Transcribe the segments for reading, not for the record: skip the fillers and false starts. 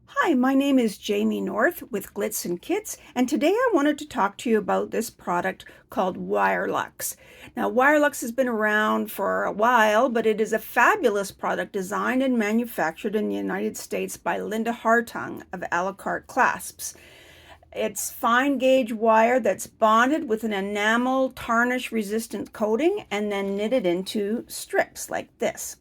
Hi, my name is Jamie North with GlitznKitz, and today I wanted to talk to you about this product called WireLuxe. Now, WireLuxe has been around for a while, but it is a fabulous product designed and manufactured in the United States by Linda Hartung of Alacarte Clasps. It's fine gauge wire that's bonded with an enamel tarnish resistant coating and then knitted into strips like this.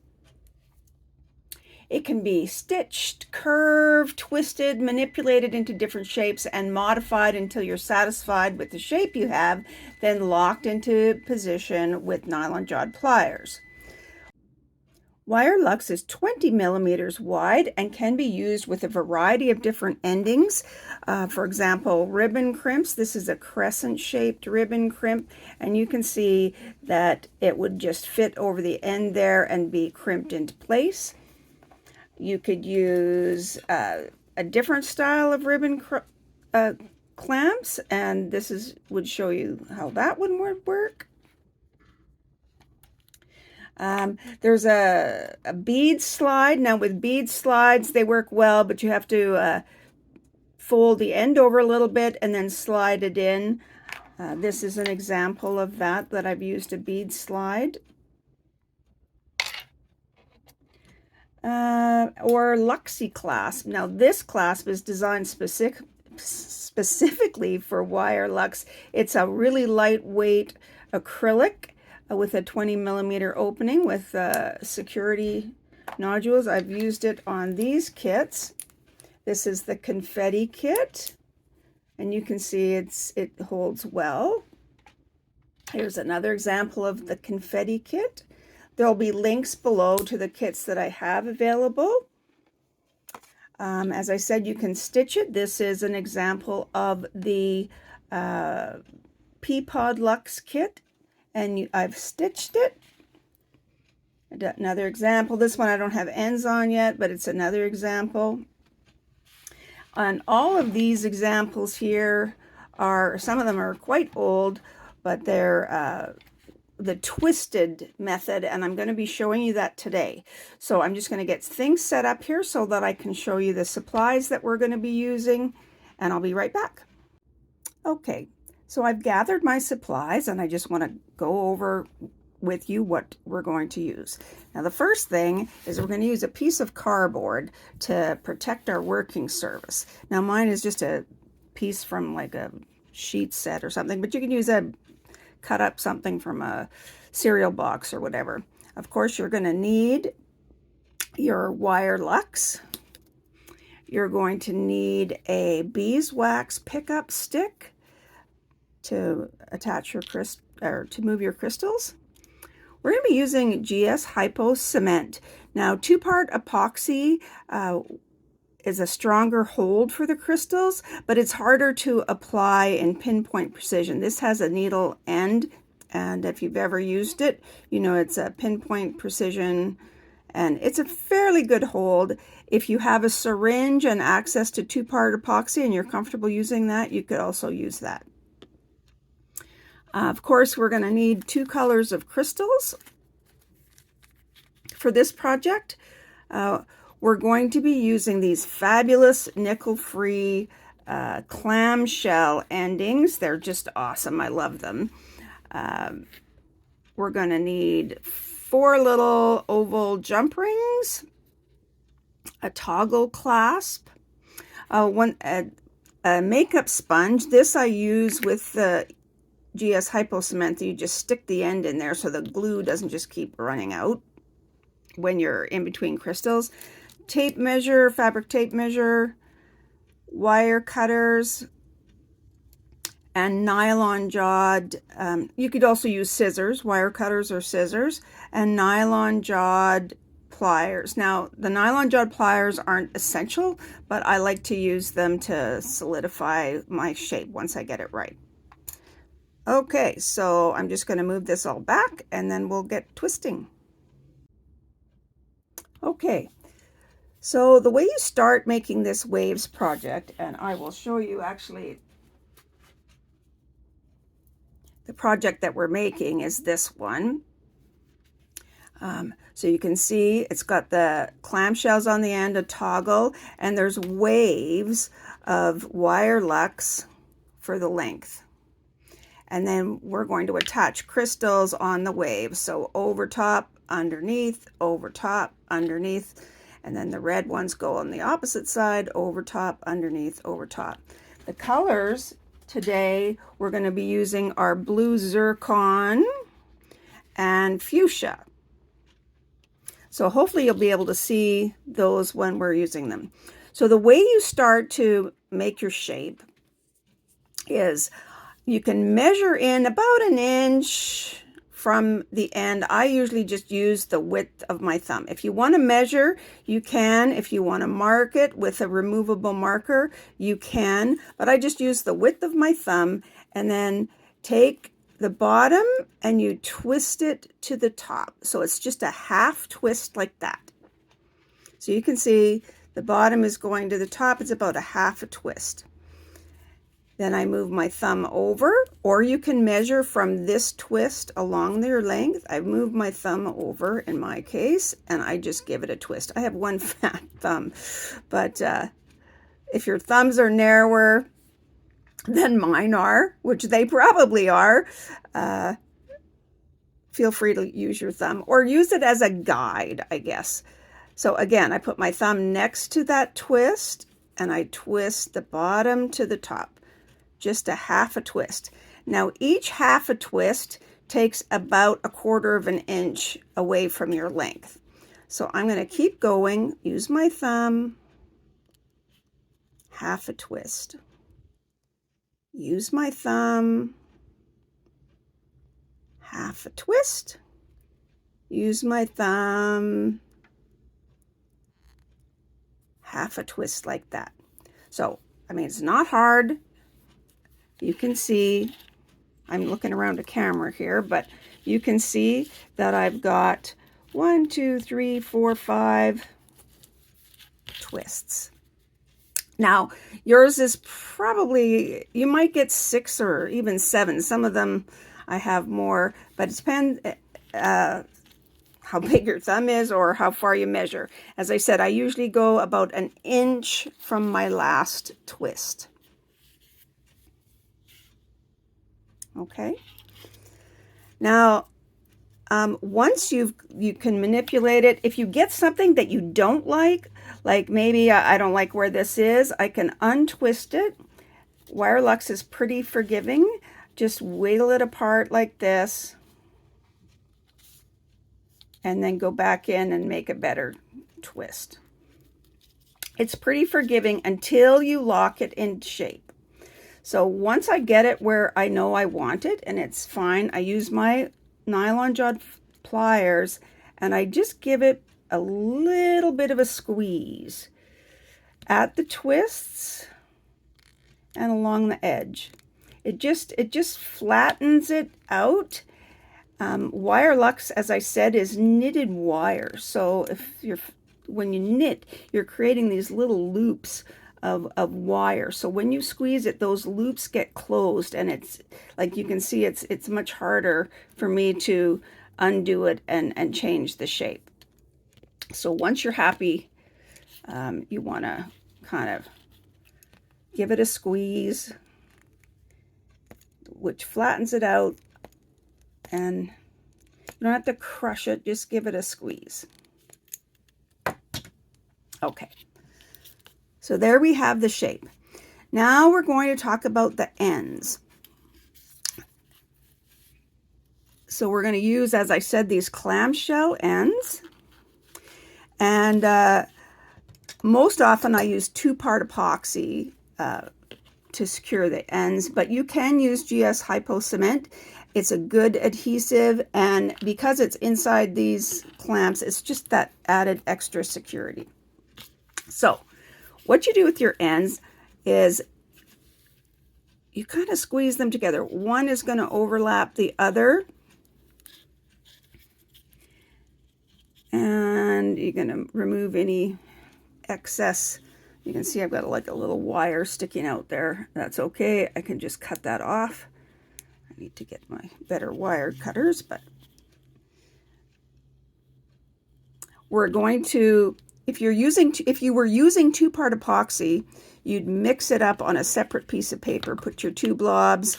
It can be stitched, curved, twisted, manipulated into different shapes, and modified until you're satisfied with the shape you have, then locked into position with nylon jawed pliers. WireLuxe is 20 millimeters wide and can be used with a variety of different endings. For example, ribbon crimps. This is a crescent-shaped ribbon crimp, and you can see that it would just fit over the end there and be crimped into place. You could use a different style of ribbon clamps, and would show you how that one would work. There's a bead slide. Now with bead slides, they work well, but you have to fold the end over a little bit and then slide it in. This is an example of that I've used a bead slide. Or Luxie clasp. Now this clasp is designed specifically for WireLuxe. It's a really lightweight acrylic with a 20 millimeter opening with security nodules. I've used it on these kits. This is the confetti kit, and you can see it holds well. Here's another example of the confetti kit. There'll be links below to the kits that I have available. As I said, you can stitch it. This is an example of the Peapod Luxe kit, and I've stitched it. Another example. This one I don't have ends on yet, but it's another example. And all of these examples here some of them are quite old, but they're the twisted method, and I'm going to be showing you that today. So I'm just going to get things set up here so that I can show you the supplies that we're going to be using, and I'll be right back. Okay, so I've gathered my supplies, and I just want to go over with you what we're going to use. Now the first thing is we're going to use a piece of cardboard to protect our working surface. Now mine is just a piece from like a sheet set or something, but you can use cut up something from a cereal box or whatever. Of course, you're going to need your WireLuxe. You're going to need a beeswax pickup stick to attach your to move your crystals. We're going to be using GS Hypo cement. Now, 2-part epoxy is a stronger hold for the crystals, but it's harder to apply in pinpoint precision. This has a needle end, and if you've ever used it, you know it's a pinpoint precision, and it's a fairly good hold. If you have a syringe and access to 2-part epoxy and you're comfortable using that, you could also use that. Of course, we're going to need 2 colors of crystals for this project. We're going to be using these fabulous nickel-free clamshell endings. They're just awesome. I love them. We're going to need 4 little oval jump rings, a toggle clasp, a makeup sponge. This I use with the GS Hypo cement. You just stick the end in there so the glue doesn't just keep running out when you're in between crystals. Tape measure, fabric tape measure, wire cutters, and nylon jawed, you could also use scissors, wire cutters or scissors, and nylon jawed pliers. Now, the nylon jawed pliers aren't essential, but I like to use them to solidify my shape once I get it right. Okay, so I'm just going to move this all back and then we'll get twisting. Okay. So the way you start making this waves project, and I will show you actually the project that we're making is this one. So you can see it's got the clamshells on the end, a toggle, and there's waves of WireLuxe for the length. And then we're going to attach crystals on the waves. So over top, underneath, over top, underneath. And then the red ones go on the opposite side, over top, underneath, over top. The colors today, we're going to be using our blue zircon and fuchsia. So hopefully you'll be able to see those when we're using them. So the way you start to make your shape is you can measure in about an inch from the end. I usually just use the width of my thumb. If you want to measure, you can. If you want to mark it with a removable marker, you can. But I just use the width of my thumb and then take the bottom and you twist it to the top. So it's just a half twist like that. So you can see the bottom is going to the top. It's about a half a twist. Then I move my thumb over, or you can measure from this twist along their length. I move my thumb over in my case, and I just give it a twist. I have one fat thumb, but if your thumbs are narrower than mine are, which they probably are, feel free to use your thumb or use it as a guide, I guess. So again, I put my thumb next to that twist and I twist the bottom to the top, just a half a twist. Now each half a twist takes about 1/4 of an inch away from your length. So I'm going to keep going, use my thumb, half a twist. Use my thumb, half a twist. Use my thumb, half a twist like that. So, I mean, it's not hard. You can see, I'm looking around the camera here, but you can see that I've got 1, 2, 3, 4, 5 twists. Now, yours is probably, you might get 6 or even 7. Some of them I have more, but it depends how big your thumb is or how far you measure. As I said, I usually go about an inch from my last twist. Okay. Now, once you can manipulate it, if you get something that you don't like maybe I don't like where this is, I can untwist it. WireLuxe is pretty forgiving. Just wiggle it apart like this and then go back in and make a better twist. It's pretty forgiving until you lock it in shape. So once I get it where I know I want it and it's fine, I use my nylon jawed pliers and I just give it a little bit of a squeeze at the twists and along the edge. It just flattens it out. WireLuxe, as I said, is knitted wire. So when you knit, you're creating these little loops of wire. So when you squeeze it, those loops get closed, and it's like you can see it's much harder for me to undo it and change the shape. So once you're happy, you want to kind of give it a squeeze, which flattens it out, and you don't have to crush it, just give it a squeeze. Okay. So there we have the shape. Now we're going to talk about the ends. So we're going to use, as I said, these clamshell ends. And most often I use 2-part epoxy to secure the ends, but you can use GS Hypo Cement. It's a good adhesive, and because it's inside these clamps, it's just that added extra security. So what you do with your ends is you kind of squeeze them together. One is going to overlap the other. And you're going to remove any excess. You can see I've got like a little wire sticking out there. That's okay. I can just cut that off. I need to get my better wire cutters, but we're going to, if you were using two-part epoxy, you'd mix it up on a separate piece of paper, put your two blobs,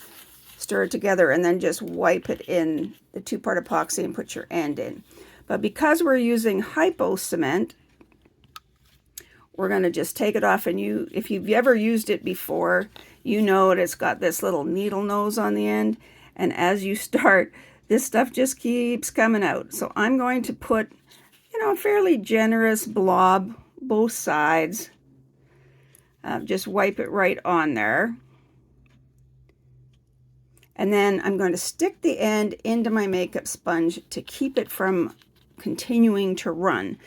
stir it together, and then just wipe it in the two-part epoxy and put your end in. But because we're using hypo cement, we're going to just take it off, and if you've ever used it before, you know it's got this little needle nose on the end, and as you start, this stuff just keeps coming out. So I'm going to put, a fairly generous blob, both sides. Just wipe it right on there. And then I'm going to stick the end into my makeup sponge to keep it from continuing to run.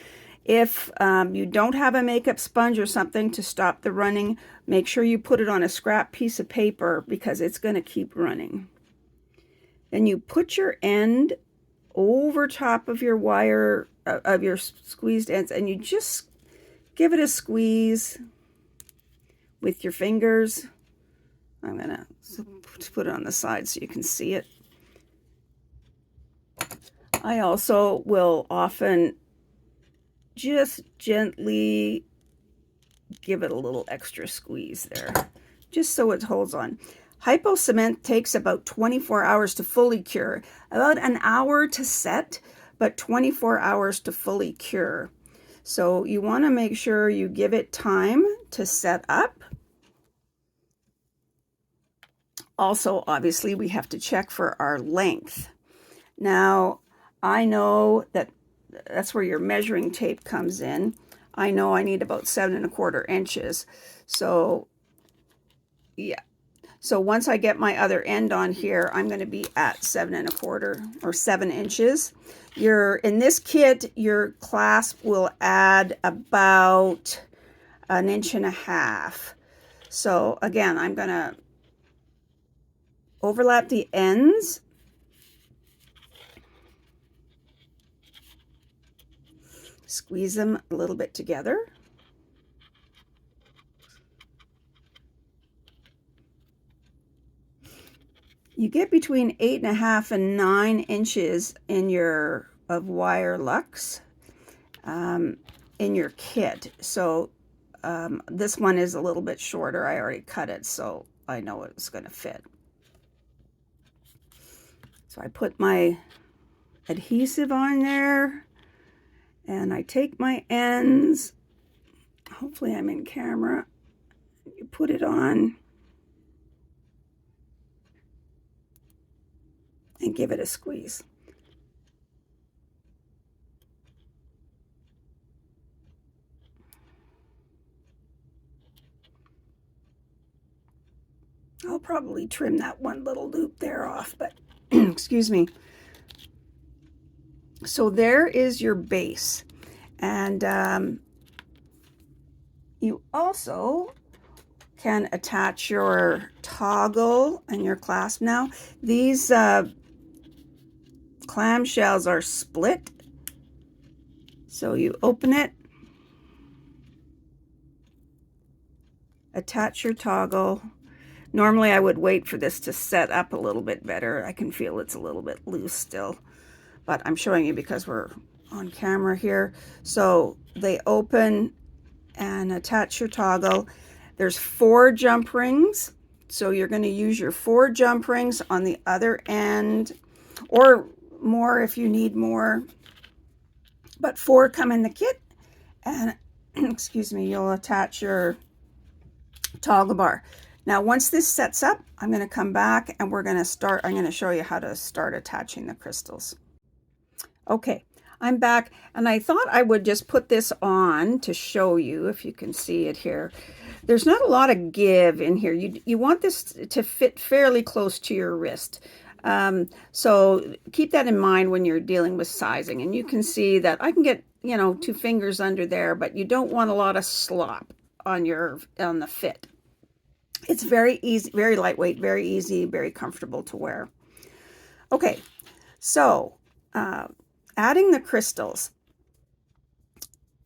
If you don't have a makeup sponge or something to stop the running, make sure you put it on a scrap piece of paper because it's going to keep running. Then you put your end over top of your wire, of your squeezed ends, and you just give it a squeeze with your fingers. I'm going to put it on the side so you can see it. I also will often just gently give it a little extra squeeze there, just so it holds on. Hypo cement takes about 24 hours to fully cure, about an hour to set, but 24 hours to fully cure. So you want to make sure you give it time to set up. Also, obviously, we have to check for our length. Now, I know that's where your measuring tape comes in. I know I need about 7 1/4 inches. So, yeah. So once I get my other end on here, I'm going to be at 7 1/4 or 7 inches. In this kit, your clasp will add about 1.5 inches. So again, I'm going to overlap the ends. Squeeze them a little bit together. You get between 8.5 and 9 inches of WireLuxe in your kit. So this one is a little bit shorter. I already cut it, so I know it's going to fit. So I put my adhesive on there, and I take my ends. Hopefully I'm in camera. You put it on and give it a squeeze. I'll probably trim that one little loop there off, but excuse me. So there is your base. And you also can attach your toggle and your clasp. Now, these clamshells are split. So you open it, attach your toggle. Normally I would wait for this to set up a little bit better. I can feel it's a little bit loose still, but I'm showing you because we're on camera here. So they open and attach your toggle. There's 4 jump rings. So you're going to use your 4 jump rings on the other end, or more if you need more, but 4 come in the kit. And excuse me, you'll attach your toggle bar. Now, once this sets up, I'm going to come back and I'm going to show you how to start attaching the crystals. Okay, I'm back, and I thought I would just put this on to show you, if you can see it here. There's not a lot of give in here. You want this to fit fairly close to your wrist. So keep that in mind when you're dealing with sizing. And you can see that I can get, 2 fingers under there, but you don't want a lot of slop on the fit. It's very easy, very lightweight, very easy, very comfortable to wear. Okay, so adding the crystals.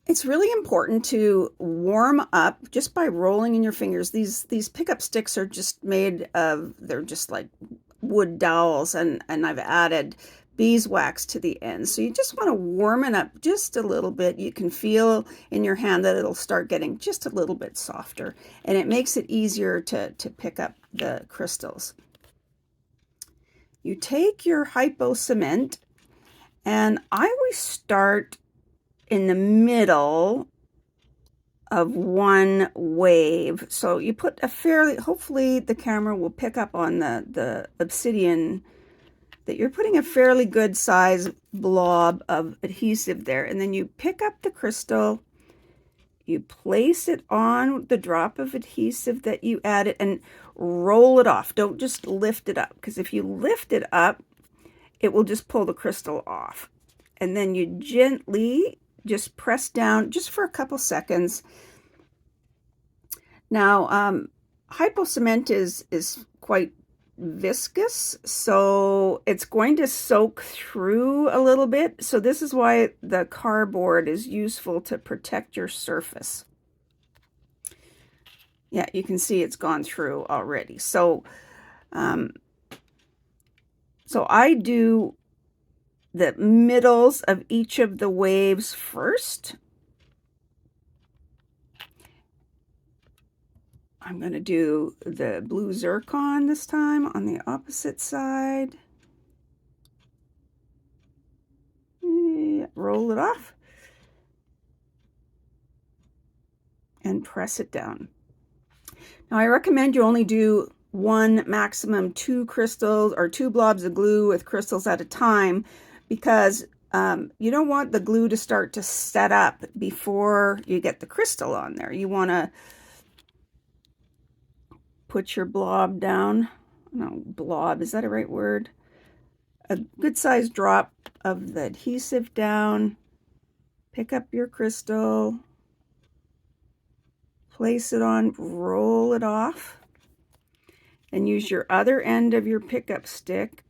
It's really important to warm up just by rolling in your fingers. These pickup sticks are just made of, they're just like wood dowels, and I've added beeswax to the end. So you just want to warm it up just a little bit. You can feel in your hand that it'll start getting just a little bit softer, and it makes it easier to pick up the crystals. You take your hypo cement, and I always start in the middle of one wave. So you put a fairly, hopefully the camera will pick up on the obsidian, that you're putting a fairly good size blob of adhesive there. And then you pick up the crystal, you place it on the drop of adhesive that you added and roll it off. Don't just lift it up, because if you lift it up, it will just pull the crystal off. And then you gently just press down just for a couple seconds. Now, hypo cement is quite viscous, so it's going to soak through a little bit. So this is why the cardboard is useful to protect your surface. Yeah, you can see it's gone through already. So, so I do the middles of each of the waves first. I'm going to do the blue zircon this time on the opposite side. Roll it off and press it down. Now I recommend you only do one, maximum 2 crystals or 2 blobs of glue with crystals at a time, because you don't want the glue to start to set up before you get the crystal on there. You want to put your blob down. No, blob, is that a right word? A good sized drop of the adhesive down. Pick up your crystal, place it on, roll it off, and use your other end of your pickup stick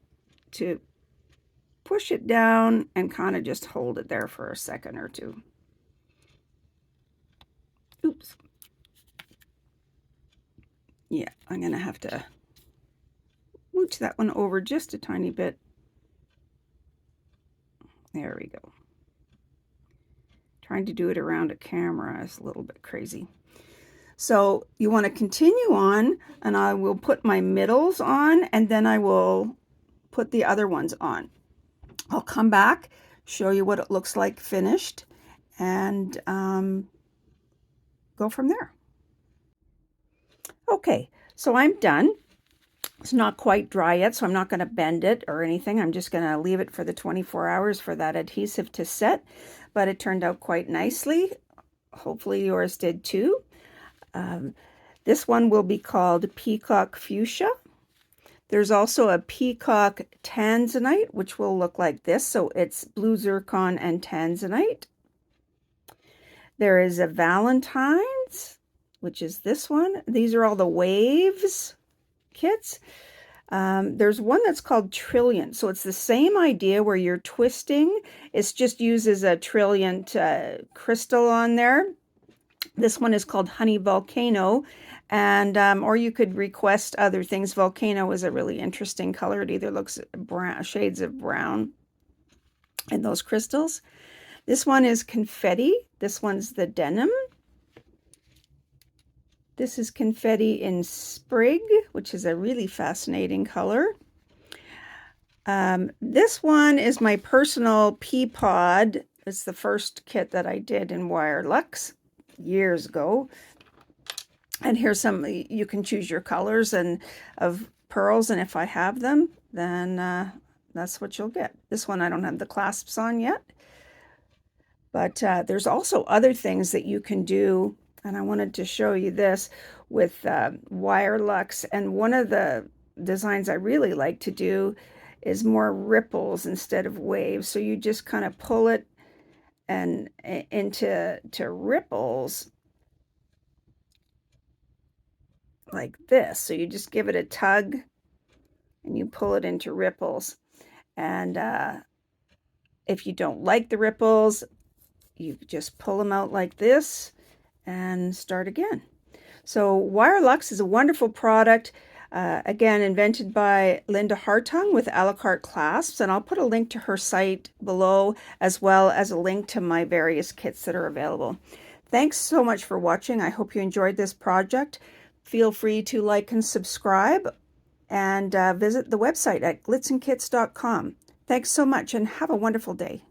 to push it down and kind of just hold it there for a second or two. Oops. Yeah, I'm going to have to mooch that one over just a tiny bit. There we go. Trying to do it around a camera is a little bit crazy. So you want to continue on, and I will put my middles on, and then I will put the other ones on. I'll come back, show you what it looks like finished, and go from there. Okay, so I'm done. It's not quite dry yet, so I'm not going to bend it or anything. I'm just going to leave it for the 24 hours for that adhesive to set, but it turned out quite nicely. Hopefully yours did too. This one will be called Peacock Fuchsia. There's also a Peacock Tanzanite, which will look like this. So it's blue zircon and Tanzanite. There is a Valentine's, which is this one. These are all the Waves kits. There's one that's called Trilliant. So it's the same idea where you're twisting. It just uses a Trilliant crystal on there. This one is called Honey Volcano, and or you could request other things. Volcano is a really interesting color. It either looks brown, shades of brown in those crystals. This one is Confetti. This one's the Denim. This is Confetti in Sprig, which is a really fascinating color. This one is my personal pea pod. It's the first kit that I did in WireLuxe years ago. And here's some, you can choose your colors and of pearls, and if I have them, then that's what you'll get. This one I don't have the clasps on yet, but there's also other things that you can do, and I wanted to show you this with WireLuxe. And one of the designs I really like to do is more ripples instead of waves. So you just kind of pull it and into ripples like this. So you just give it a tug and you pull it into ripples. And if you don't like the ripples, you just pull them out like this and start again. So WireLuxe is a wonderful product. Again, invented by Linda Hartung with Alacarte Clasps, and I'll put a link to her site below, as well as a link to my various kits that are available. Thanks so much for watching. I hope you enjoyed this project. Feel free to like and subscribe, and visit the website at glitznKitz.com. Thanks so much, and have a wonderful day.